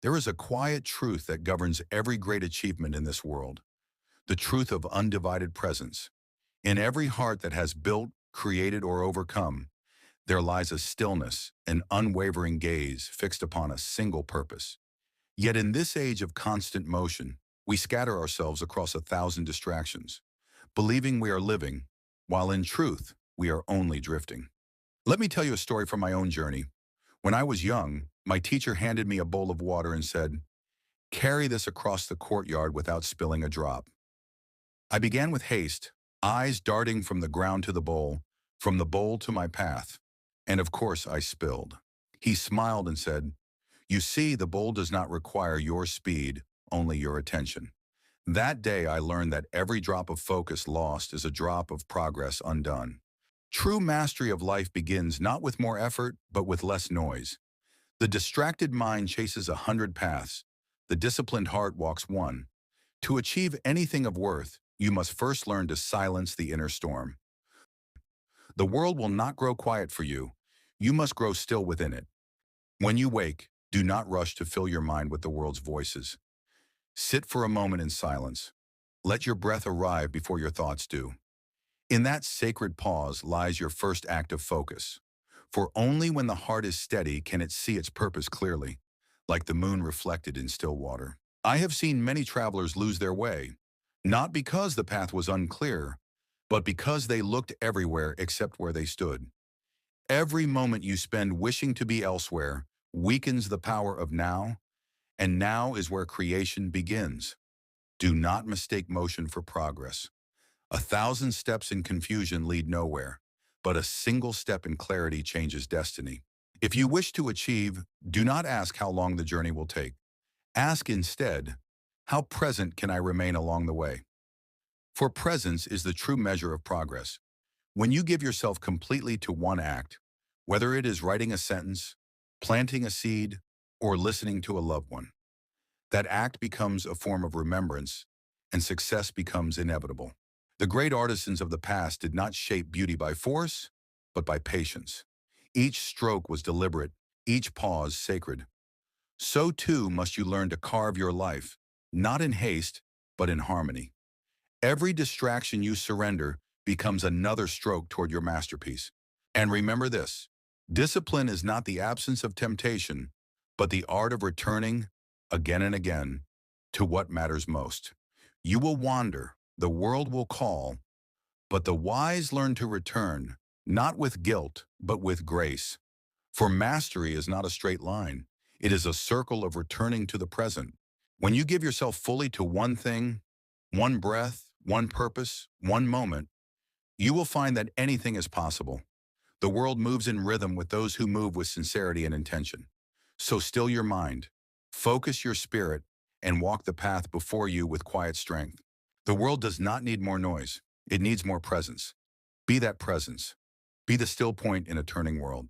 There is a quiet truth that governs every great achievement in this world, the truth of undivided presence. In every heart that has built, created, or overcome, there lies a stillness, an unwavering gaze fixed upon a single purpose. Yet in this age of constant motion, we scatter ourselves across 1,000 distractions, believing we are living, while in truth, we are only drifting. Let me tell you a story from my own journey. When I was young, my teacher handed me a bowl of water and said, "Carry this across the courtyard without spilling a drop." I began with haste, eyes darting from the ground to the bowl, from the bowl to my path. And of course I spilled. He smiled and said, "You see, the bowl does not require your speed, only your attention." That day I learned that every drop of focus lost is a drop of progress undone. True mastery of life begins not with more effort, but with less noise. The distracted mind chases 100 paths. The disciplined heart walks one. To achieve anything of worth, you must first learn to silence the inner storm. The world will not grow quiet for you. You must grow still within it. When you wake, do not rush to fill your mind with the world's voices. Sit for a moment in silence. Let your breath arrive before your thoughts do. In that sacred pause lies your first act of focus. For only when the heart is steady can it see its purpose clearly, like the moon reflected in still water. I have seen many travelers lose their way, not because the path was unclear, but because they looked everywhere except where they stood. Every moment you spend wishing to be elsewhere weakens the power of now, and now is where creation begins. Do not mistake motion for progress. 1,000 steps in confusion lead nowhere, but a single step in clarity changes destiny. If you wish to achieve, do not ask how long the journey will take. Ask instead, how present can I remain along the way? For presence is the true measure of progress. When you give yourself completely to one act, whether it is writing a sentence, planting a seed, or listening to a loved one, that act becomes a form of remembrance, and success becomes inevitable. The great artisans of the past did not shape beauty by force, but by patience. Each stroke was deliberate, each pause sacred. So too must you learn to carve your life, not in haste, but in harmony. Every distraction you surrender becomes another stroke toward your masterpiece. And remember this, discipline is not the absence of temptation, but the art of returning, again and again, to what matters most. You will wander, the world will call, but the wise learn to return, not with guilt, but with grace. For mastery is not a straight line. It is a circle of returning to the present. When you give yourself fully to one thing, one breath, one purpose, one moment, you will find that anything is possible. The world moves in rhythm with those who move with sincerity and intention. So still your mind, focus your spirit, and walk the path before you with quiet strength. The world does not need more noise. It needs more presence. Be that presence. Be the still point in a turning world.